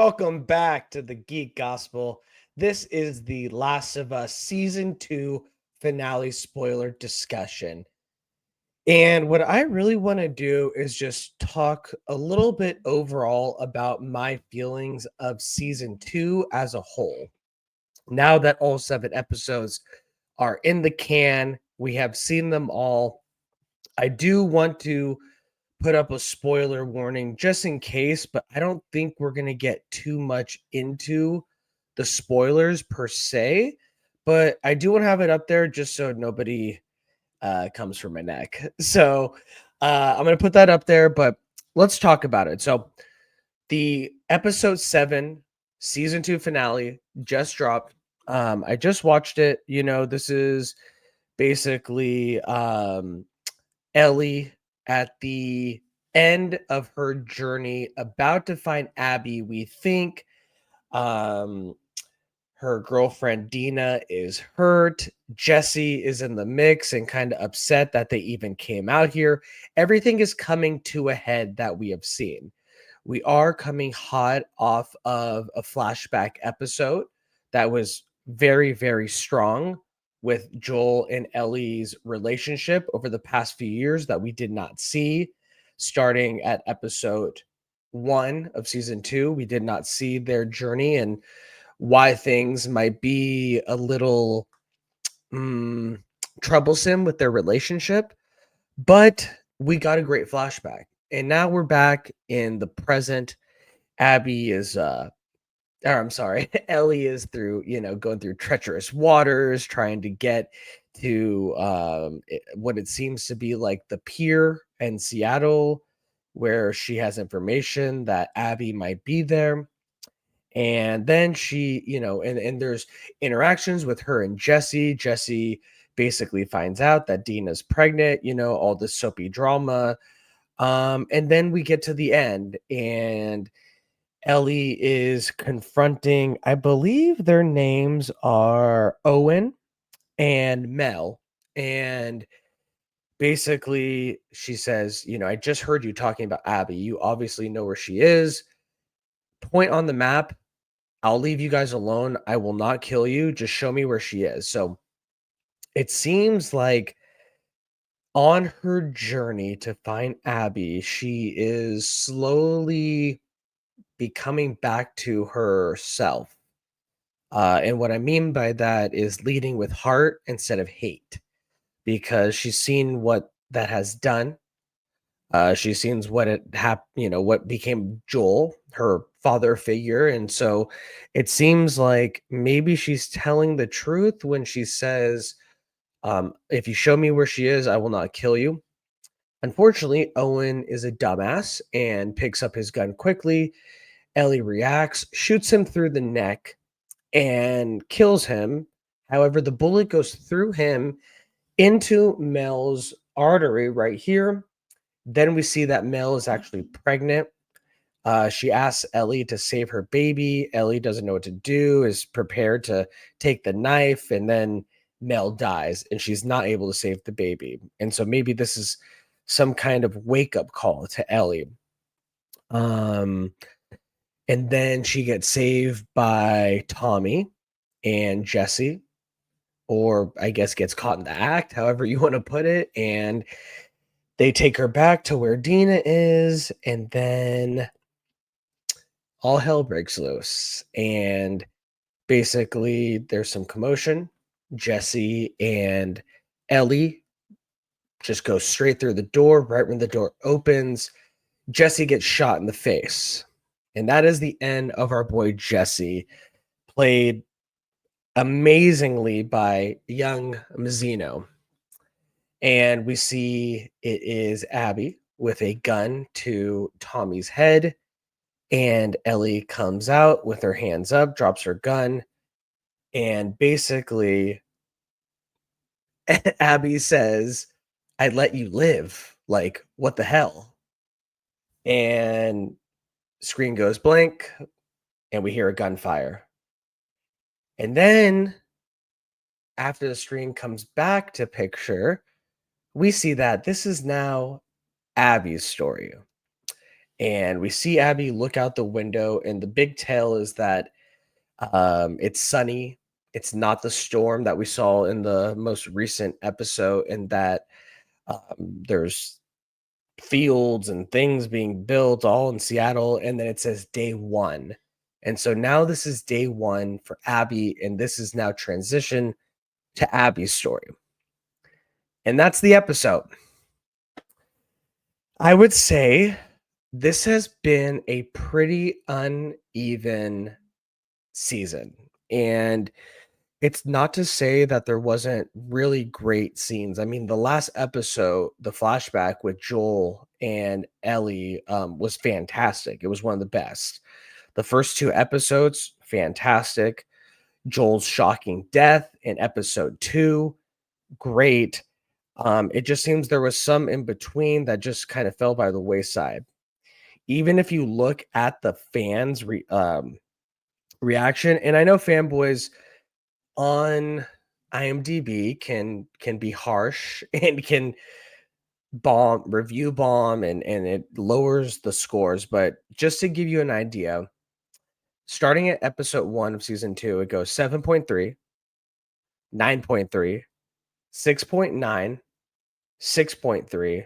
welcome back to the Geek Gospel. This is the Last of Us Season 2 finale spoiler discussion. And what I really want to do is just talk a little bit overall about my feelings of Season 2 as a whole. Now that all 7 episodes are in the can, we have seen them all. I do want to put up a spoiler warning just in case, but I don't think we're going to get too much into the spoilers per se. But I do want to have it up there just so nobody comes for my neck. So I'm going to put that up there, but let's talk about it. So the episode 7 season 2 finale just dropped. I just watched it. This is basically Ellie at the end of her journey, about to find Abby. We think um, her girlfriend Dina is hurt. Jesse is in the mix and kind of upset that they even came out here. Everything is coming to a head that we have seen. We are coming hot off of a flashback episode that was very, very strong with Joel and Ellie's relationship over the past few years that we did not see. Starting at episode 1 of season 2, we did not see their journey and why things might be a little troublesome with their relationship. But we got a great flashback. And now we're back in the present. Abby is Ellie is through, going through treacherous waters, trying to get to what it seems to be like the pier in Seattle, where she has information that Abby might be there. And then she, and there's interactions with her and Jesse. Jesse basically finds out that Dina's pregnant, all this soapy drama. And then we get to the end, and Ellie is confronting, I believe their names are Owen and Mel. And basically, she says, I just heard you talking about Abby. You obviously know where she is. Point on the map. I'll leave you guys alone. I will not kill you. Just show me where she is. So it seems like on her journey to find Abby, she is slowly becoming back to herself. And what I mean by that is leading with heart instead of hate, because she's seen what that has done. She's seen what became Joel, her father figure. And so it seems like maybe she's telling the truth when she says, if you show me where she is, I will not kill you. Unfortunately, Owen is a dumbass and picks up his gun quickly. Ellie reacts, shoots him through the neck, and kills him. However, the bullet goes through him into Mel's artery right here. Then we see that Mel is actually pregnant. She asks Ellie to save her baby. Ellie doesn't know what to do, is prepared to take the knife, and then Mel dies, and she's not able to save the baby. And so maybe this is some kind of wake-up call to Ellie. And then she gets saved by Tommy and Jesse, or I guess gets caught in the act, however you want to put it. And they take her back to where Dina is, and then all hell breaks loose. And basically, there's some commotion. Jesse and Ellie just go straight through the door. Right when the door opens, Jesse gets shot in the face. And that is the end of our boy Jesse, played amazingly by young Mazzino. And we see it is Abby with a gun to Tommy's head. And Ellie comes out with her hands up, drops her gun. And basically, Abby says, I let you live. Like, what the hell? And screen goes blank, and we hear a gunfire. And then, after the screen comes back to picture, we see that this is now Abby's story. and we see Abby look out the window, and the big tale is that it's sunny. It's not the storm that we saw in the most recent episode, and that there's fields and things being built all in Seattle, and then it says day one. And so now this is day one for Abby, and this is now transition to Abby's story. And that's the episode. I would say this has been a pretty uneven season. And it's not to say that there wasn't really great scenes. I mean, the last episode, the flashback with Joel and Ellie, was fantastic. It was one of the best. The first two episodes, fantastic. Joel's shocking death in episode 2, great. It just seems there was some in between that just kind of fell by the wayside. Even if you look at the fans' reaction, and I know fanboys on IMDb can be harsh and can review bomb, and it lowers the scores. But just to give you an idea, starting at episode 1 of season 2, it goes 7.3, 9.3, 6.9, 6.3,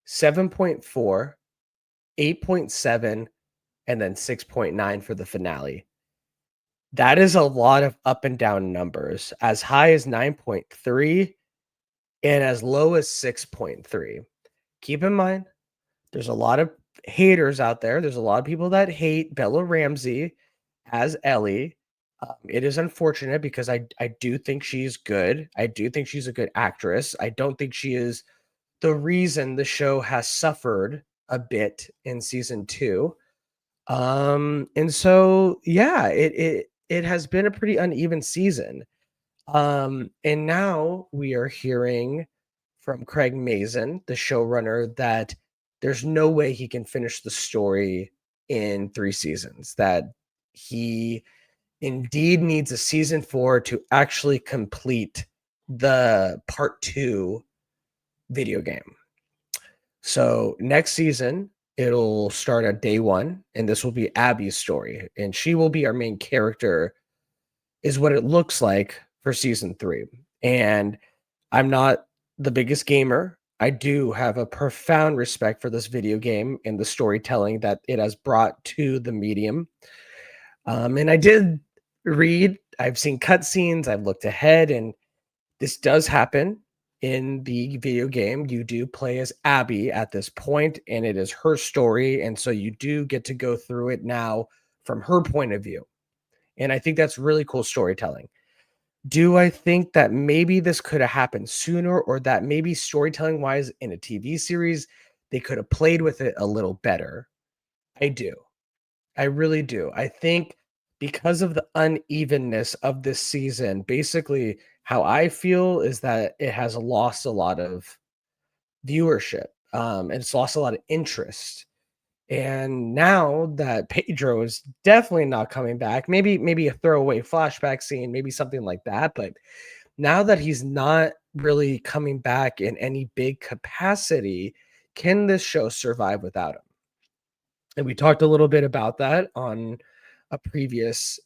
7.4, 8.7, and then 6.9 for the finale. That is a lot of up and down numbers, as high as 9.3 and as low as 6.3. Keep in mind, there's a lot of haters out there. There's a lot of people that hate Bella Ramsey as Ellie. It is unfortunate because I do think she's good. I do think she's a good actress. I don't think she is the reason the show has suffered a bit in season 2. And so yeah, it has been a pretty uneven season. And now we are hearing from Craig Mazin, the showrunner, that there's no way he can finish the story in 3 seasons, that he indeed needs a season 4 to actually complete the part 2 video game. So next season, it'll start at day 1, and this will be Abby's story, and she will be our main character, is what it looks like for season 3. And I'm not the biggest gamer. I do have a profound respect for this video game and the storytelling that it has brought to the medium. And I did I've seen cutscenes, I've looked ahead, and this does happen in the video game. You do play as Abby at this point, and it is her story. And so you do get to go through it now from her point of view. And I think that's really cool storytelling. Do I think that maybe this could have happened sooner, or that maybe storytelling wise in a TV series, they could have played with it a little better? I do. I really do. I think because of the unevenness of this season, basically how I feel is that it has lost a lot of viewership, and it's lost a lot of interest. And now that Pedro is definitely not coming back, maybe a throwaway flashback scene, maybe something like that. But now that he's not really coming back in any big capacity, can this show survive without him? And we talked a little bit about that on a previous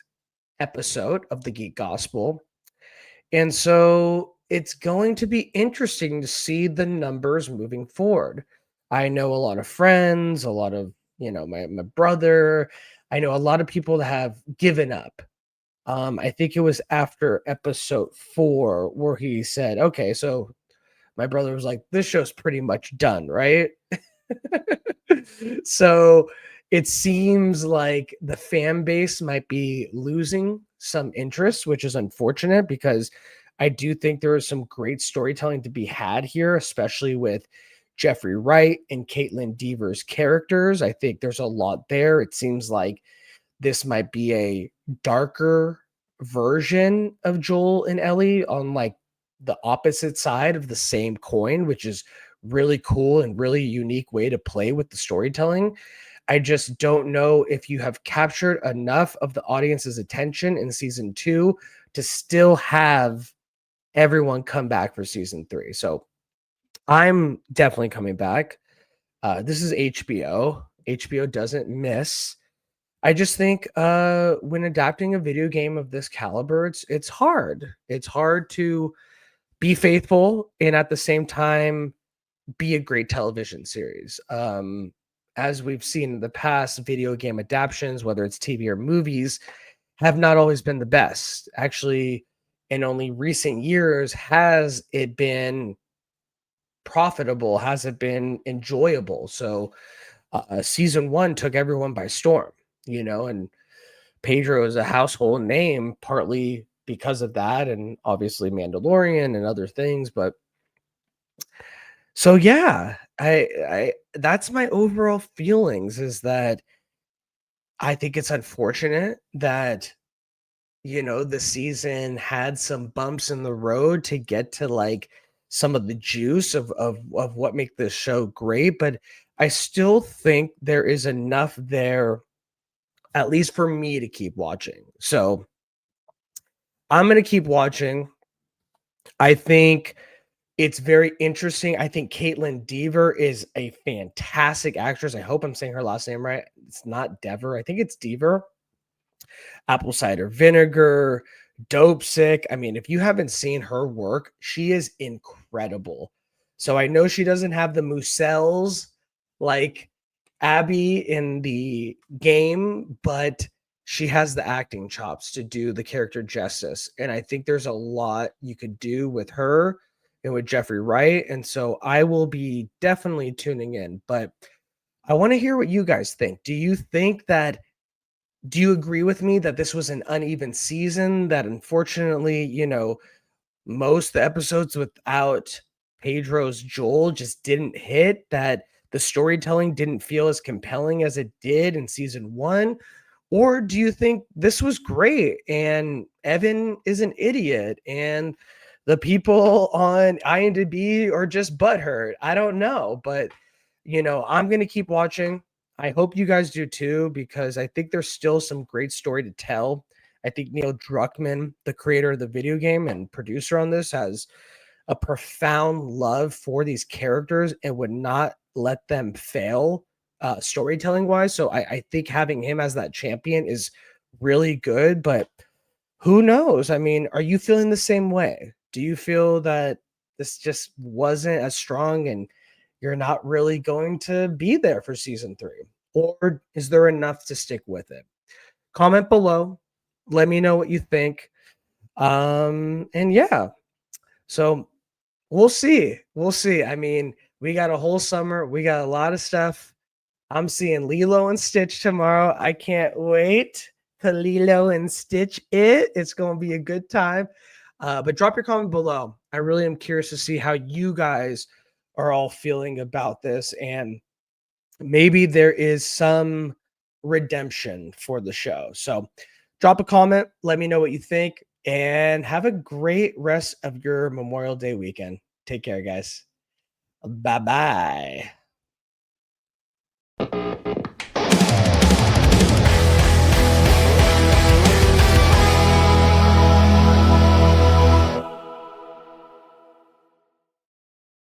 episode of the Geek Gospel. And so it's going to be interesting to see the numbers moving forward. I know a lot of friends, a lot of, my brother. I know a lot of people that have given up. I think it was after episode 4 where he said, okay, so my brother was like, this show's pretty much done, right? So it seems like the fan base might be losing some interest, which is unfortunate because I do think there is some great storytelling to be had here, especially with Jeffrey Wright and Caitlin Deaver's characters. I think there's a lot there. It seems like this might be a darker version of Joel and Ellie on like the opposite side of the same coin, which is really cool and really unique way to play with the storytelling. I just don't know if you have captured enough of the audience's attention in season 2 to still have everyone come back for season 3. So I'm definitely coming back. This is HBO. HBO doesn't miss. I just think when adapting a video game of this caliber, it's hard. It's hard to be faithful and at the same time be a great television series. As we've seen in the past, video game adaptations, whether it's TV or movies, have not always been the best. Actually, in only recent years has it been profitable, has it been enjoyable. So, season 1 took everyone by storm, and Pedro is a household name partly because of that and obviously Mandalorian and other things, but so yeah, I that's my overall feelings is that I think it's unfortunate that the season had some bumps in the road to get to like some of the juice of what make this show great, but I still think there is enough there at least for me to keep watching. So, I'm going to keep watching. I think it's very interesting. I think Caitlin Dever is a fantastic actress. I hope I'm saying her last name right. It's not Dever. I think it's Dever. Apple Cider Vinegar, Dope Sick. I mean, if you haven't seen her work, she is incredible. So I know she doesn't have the Mucels like Abby in the game, but she has the acting chops to do the character justice. And I think there's a lot you could do with her and with Jeffrey Wright. And so I will be definitely tuning in. But I want to hear what you guys think. Do you agree with me that this was an uneven season? That unfortunately, most the episodes without Pedro's Joel just didn't hit, that the storytelling didn't feel as compelling as it did in season 1? Or do you think this was great and Evan is an idiot and the people on IMDb are just butthurt? I don't know, but I'm going to keep watching. I hope you guys do too, because I think there's still some great story to tell. I think Neil Druckmann, the creator of the video game and producer on this, has a profound love for these characters and would not let them fail storytelling wise. So I think having him as that champion is really good, but who knows? I mean, are you feeling the same way? Do you feel that this just wasn't as strong and you're not really going to be there for season 3? Or is there enough to stick with it? Comment below. Let me know what you think. And yeah, so we'll see. We'll see. I mean, we got a whole summer. We got a lot of stuff. I'm seeing Lilo and Stitch tomorrow. I can't wait to Lilo and Stitch it. It's going to be a good time. But drop your comment below. I really am curious to see how you guys are all feeling about this. And maybe there is some redemption for the show. So drop a comment. Let me know what you think. And have a great rest of your Memorial Day weekend. Take care, guys. Bye bye.